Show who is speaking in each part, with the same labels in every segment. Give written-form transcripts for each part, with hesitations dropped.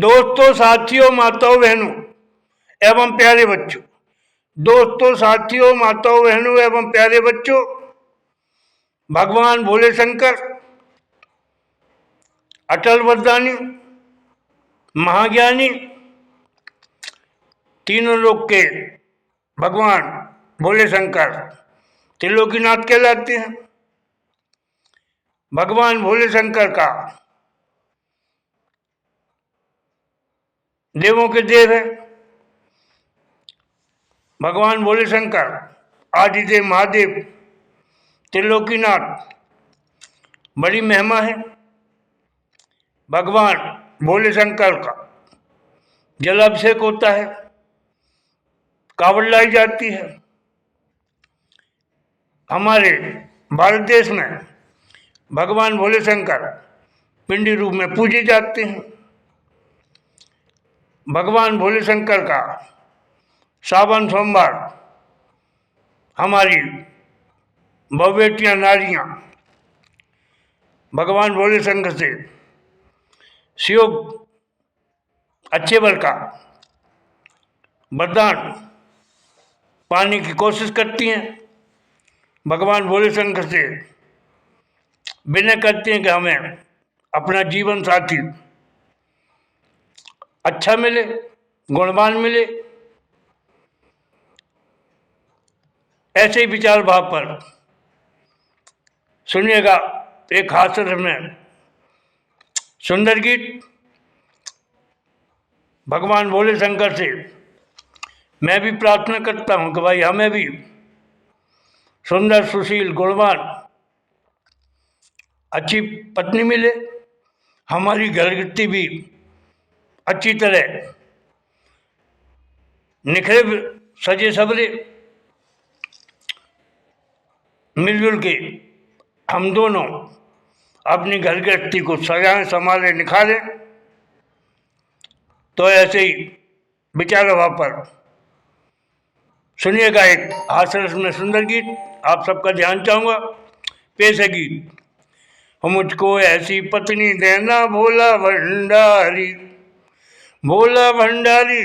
Speaker 1: दोस्तों, साथियों, माताओं, बहनों एवं प्यारे बच्चों, दोस्तों, साथियों, माताओं, बहनों एवं प्यारे बच्चों, भगवान भोले शंकर, अटल वरदानी, महाज्ञानी, तीनों लोक के भगवान भोले शंकर त्रिलोकीनाथ कहलाते हैं। भगवान भोले शंकर का देवों के देव है। भगवान भोले शंकर आदिदेव महादेव त्रिलोकीनाथ बड़ी महिमा है। भगवान भोले शंकर का जलाभिषेक होता है, कावड़ लाई जाती है। हमारे भारत देश में भगवान भोले शंकर पिंडी रूप में पूजे जाते हैं। भगवान भोले शंकर का सावन सोमवार हमारी बहुबेटियाँ नारियाँ भगवान भोले शंकर से शिव अच्छे वर का वरदान पाने की कोशिश करती हैं। भगवान भोले शंकर से विनय करती हैं कि हमें अपना जीवन साथी अच्छा मिले, गुणवान मिले। ऐसे ही विचार भाव पर सुनिएगा एक हास्य में सुंदर गीत। भगवान भोले शंकर से मैं भी प्रार्थना करता हूँ कि भाई हमें भी सुंदर, सुशील, गुणवान, अच्छी पत्नी मिले, हमारी घरगृहस्थी भी अच्छी तरह निखरे सजे सबरे मिलजुल के हम दोनों अपनी घरगृहस्थी को सजाएं, संभालें, निखारें। तो ऐसे ही विचार भाव पर सुनिएगा एक हास्यरस में सुंदर गीत। आप सबका ध्यान चाहूँगा। पेश है गीत। मुझको ऐसी पत्नी देना भोला भंडारी, भोला भंडारी,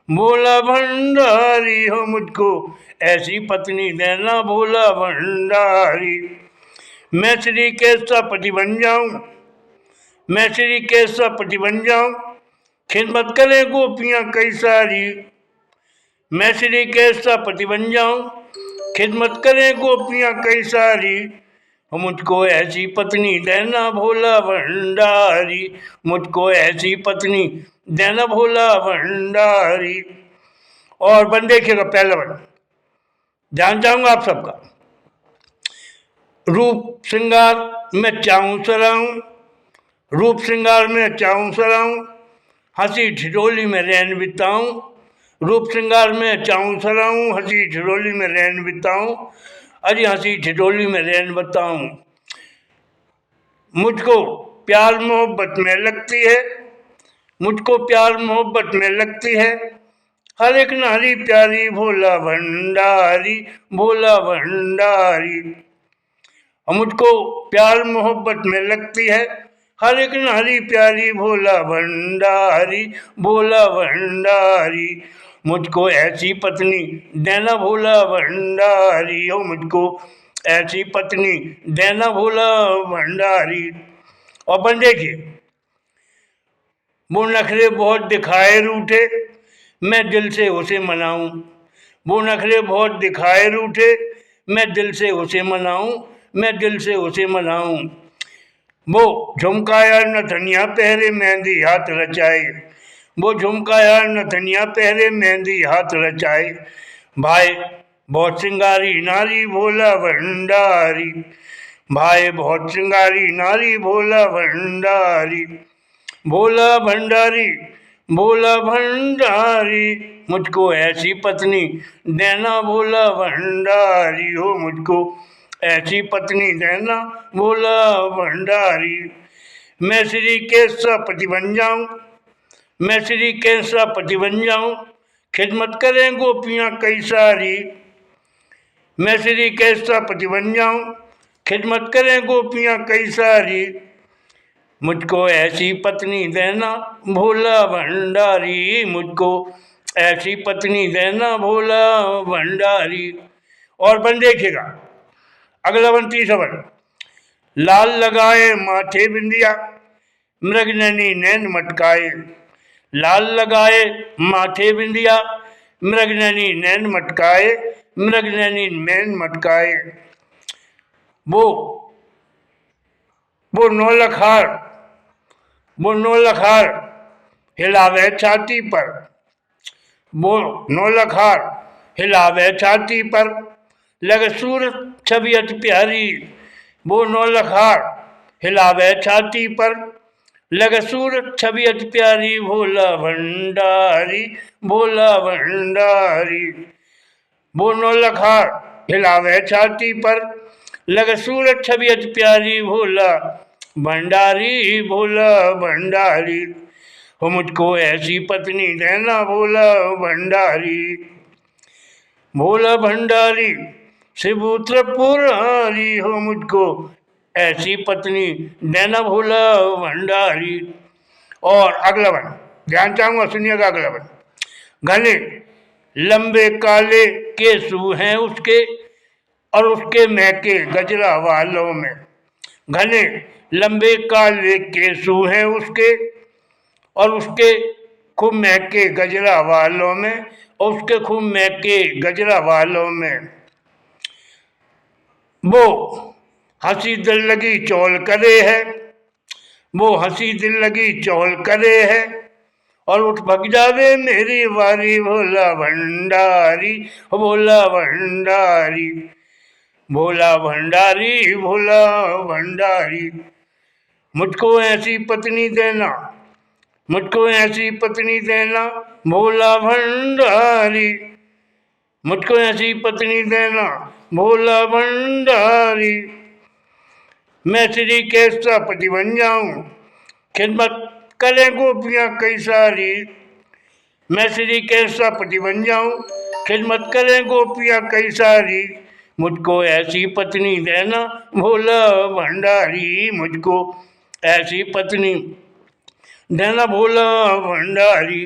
Speaker 1: भोला भंडारी हो। मुझको ऐसी पत्नी देना भोला भंडारी, मैं श्री के सपति बन जाऊं, मैं श्री के सपति बन जाऊं, खिदमत करे गोपियाँ कई सारी, मैं श्री के सपति बन जाऊं, खिदमत करे गोपियाँ कई सारी। मुझको ऐसी पत्नी देना भोला भंडारी, मुझको ऐसी पत्नी देना भोला भंडारी। और बन देखिएगा पहला बन, ध्यान चाहूंगा आप सबका। रूप श्रृंगार में चाहूं सराऊं, रूप श्रृंगार में चाहूं सराऊं, हंसी ठिठोली में रैन बिताऊं, रूप श्रृंगार में चाहूं सराऊं, हंसी ठिठोली में रैन बिताऊं, अरे हंसी ठिठोली में रैन बताऊं। मुझको प्यार मोहब्बत में लगती है, मुझको प्यार मोहब्बत में लगती है, हर एक नारी प्यारी भोला भंडारी, भोला भंडारी। मुझको प्यार मोहब्बत में लगती है, हर एक नारी प्यारी भोला भंडारी, भोला भंडारी। मुझको ऐसी पत्नी देना भोला भंडारी हो, मुझको ऐसी पत्नी देना भोला भंडारी। और बन देखिए। वो नखरे बहुत दिखाए रूठे, मैं दिल से उसे मनाऊं, वो नखरे बहुत दिखाए रूठे, मैं दिल से उसे मनाऊं, मैं दिल से उसे मनाऊं। वो झुमका यार नथनिया पहरे मेहंदी हाथ रचाए, वो झुमका यार नथनिया पहरे मेहंदी हाथ रचाए। भाई बहुत श्रृंगारी नारी भोला भंडारी, भाई बहुत श्रृंगारी नारी भोला भंडारी, भोला भंडारी, भोला भंडारी। मुझको ऐसी पत्नी देना भोला भंडारी हो, मुझको ऐसी पत्नी देना भोला भंडारी। मैं श्री के सपति बन जाऊं, मैं श्री के सपति बन जाऊं, खिदमत करें गोपियाँ कई सारी, मैं श्री के सपति बन जाऊं, खिदमत करें गोपियाँ कई सारी। मुझको ऐसी पत्नी देना भोला भंडारी, मुझको ऐसी पत्नी देना भोला भंडारी। और बन देखिएगा अगला वन तीसरा वन। लाल लगाए माथे बिंदिया मृगनयनी नैन मटकाए, लाल लगाए माथे बिंदिया मृगनयनी नैन मटकाए, मृगनयनी नैन मटकाए। वो नौलखार, वो नौलखार हिलावे छाती पर, वो नौलखार हिलावे छाती पर, लगे सूरत छवि अति प्यारी। वो नौलखार हिलावे छाती पर, लगे सूरत छवि अति प्यारी। भोला भंडारी, भोला भंडारी। वो नौलखार हिलावे छाती पर, लगे सूरत छवि अति प्यारी। भोला भंडारी, भोला भंडारी। हो मुझको ऐसी पत्नी देना भोला भंडारी, भोला भंडारी शिबू त्रिपुरारी। हो मुझको ऐसी पत्नी देना भोला भंडारी। और अगला वन ध्यान चाहूंगा, सुनिएगा अगला वन। घने लंबे काले केसू हैं उसके, और उसके महके गजरा वालों में, घने लंबे काले केसू हैं उसके, और उसके खूब महके गजरा वालों में, और उसके खूब महके गजरा वालों में। वो हंसी दिल लगी चौल करे है, वो हंसी दिल लगी चौल करे है, और उठ भग जावे मेरी बारी। भोला भंडारी, भोला भंडारी, भोला भंडारी, भोला भंडारी। मुझको ऐसी पत्नी देना, मुझको ऐसी पत्नी देना भोला भंडारी, मुझको ऐसी पत्नी देना भोला भंडारी। मैं श्री कैसा पति बन जाऊं, खिदमत करें गोपियां कई सारी। मैं श्री कैसा पति बन जाऊं, खिदमत करें गोपियां कई सारी। मुझको ऐसी पत्नी देना भोला भंडारी, मुझको ऐसी पत्नी देना भोला भंडारी।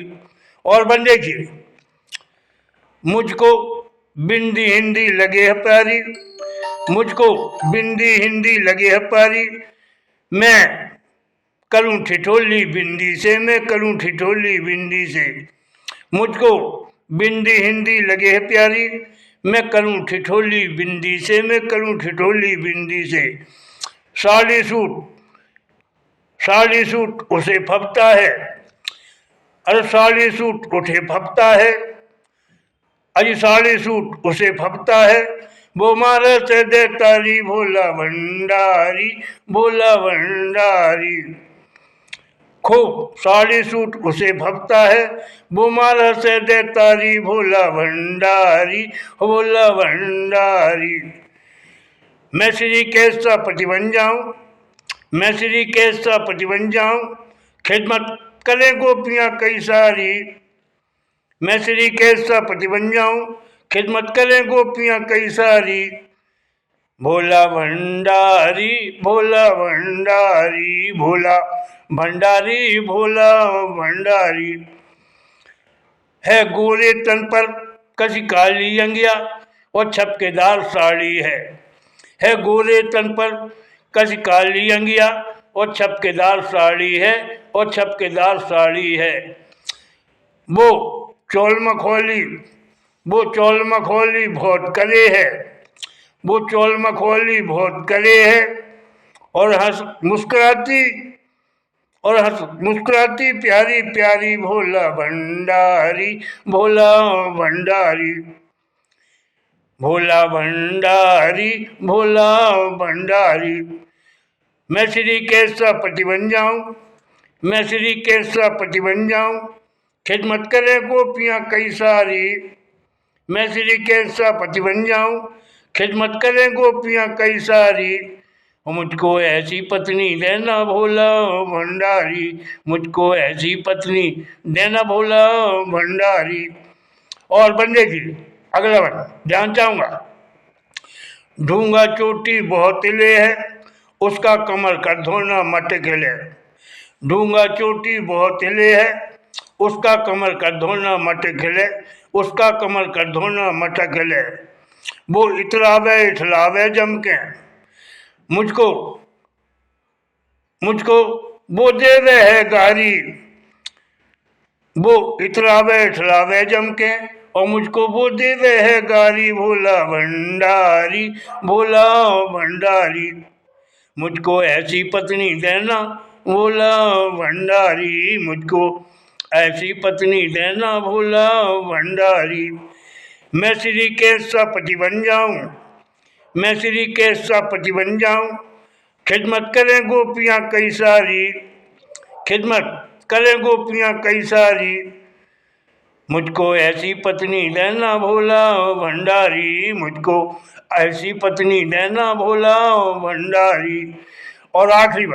Speaker 1: और बन देखिए, मुझको बिंदी हिंदी लगे है प्यारी, मुझको बिंदी हिंदी लगे है प्यारी। मैं करूं ठिठोली बिंदी से, मैं करूं ठिठोली बिंदी से। मुझको बिंदी हिंदी लगे है प्यारी, मैं करूं ठिठोली बिंदी से, मैं करूं ठिठोली बिंदी से। साड़ी सूट, साड़ी सूट उसे फपता है, अरे साड़ी सूट उठे फपता है, अजी साड़ी सूट उसे फपता है। वो मारे से दे तारी भोला भंडारी, भोला भंडारी। खूब साड़ी सूट उसे फपता है, वो मारा से दे तारी भोला भंडारी, भोला भंडारी। मैं श्री कैसा पति बन जाऊं, मैं श्री कैसा पति बन जाऊं, खिदमत करें गोपियां कई सारी। मैं श्री कैसा पति बन जाऊं, खिदमत करें गोपियां कई सारी। भोला भंडारी, भोला भंडारी, भोला भंडारी, भोला भंडारी। है गोरे तन पर कसी काली अंगिया और छपकेदार साड़ी है गोरे तन पर कसी काली अंगिया और छपकेदार साड़ी है, और छपकेदार साड़ी है। वो चौल मखौली, वो चौल मखौली बहुत करे है, वो चौल मखौली बहुत करे है। और हंस मुस्कुराती, और हंस मुस्कुराती प्यारी प्यारी भोला भंडारी, भोला भंडारी, भोला भंडारी, भोला भंडारी। मैं श्री कैसा पति बन जाऊं, मैं श्री कैसा पति बन जाऊं, खिदमत करे गोपियां कई सारी। मैं श्री कैसा पति बन जाऊं, खिदमत करे गोपियां कई सारी। मुझको ऐसी पत्नी देना भोला भंडारी, मुझको ऐसी पत्नी देना भोला भंडारी। और बंदे की अगला वन ध्यान चाहूंगा। ढूंगा चोटी बहुत ले है, उसका कमर कर धोना मटकेले, ढूंगा चोटी बहुत हिले है, उसका कमर का धोना मटक हिले, उसका कमर का धोना मटक हिले। वो इतलावे इठलावे जम के, मुझको मुझको वो देवे है गारी। वो इतलावे इठलावे जम के और मुझको वो देवे है गारी। भोला भंडारी, भोला भंडारी, मुझको ऐसी पत्नी देना भोला भंडारी, मुझको ऐसी पत्नी देना भोला भंडारी। मैं श्री के सपति बन जाऊं, मैं श्री के सपति बन जाऊं, खिदमत करें गोपियां कई सारी, खिदमत करें गोपियां कई सारी। मुझको ऐसी पत्नी देना भोला भंडारी, मुझको ऐसी पत्नी देना भोला भंडारी। और आखिरी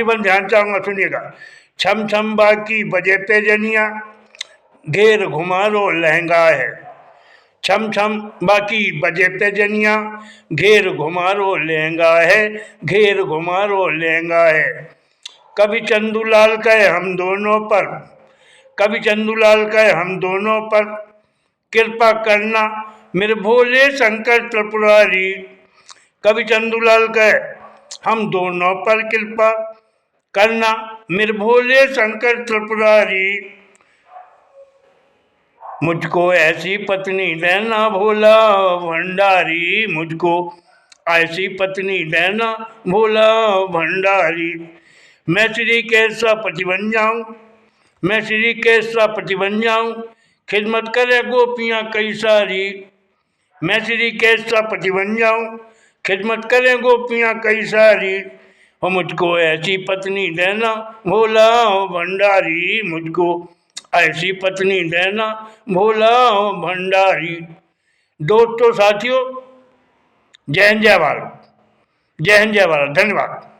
Speaker 1: बन ध्यान चाहूंगा, सुनिएगा। छम छम बाकी बजे पे जनिया, घेर घुमारो लहंगा है। छम छम बाकी बजे पे जनिया, घेर घुमारो लहंगा है, घेर घुमारो लहंगा है। कभी चंदूलाल कहे हम दोनों पर, कभी चंदूलाल कहे हम दोनों पर, कृपा करना मेरे भोले शंकर त्रिपुरारी। कभी चंदूलाल कहे हम दोनों पर कृपा करना मेरे भोले शंकर त्रिपुरारी। मुझको ऐसी पत्नी देना भोला भंडारी, मुझको ऐसी पत्नी देना भोला भंडारी। मैं श्री के सपति बन जाऊं, मैं श्री के सपति बन जाऊं, खिदमत करे गोपियां कई सारी। मैं श्री के सपति बन जाऊं, खिदमत करें गोपियां कई सारी। और मुझको ऐसी पत्नी देना भोला भंडारी, मुझको ऐसी पत्नी देना भोला भंडारी। दोस्तों साथियों, जय हिंद जय भारत, जय हिंद जय भारत, धन्यवाद।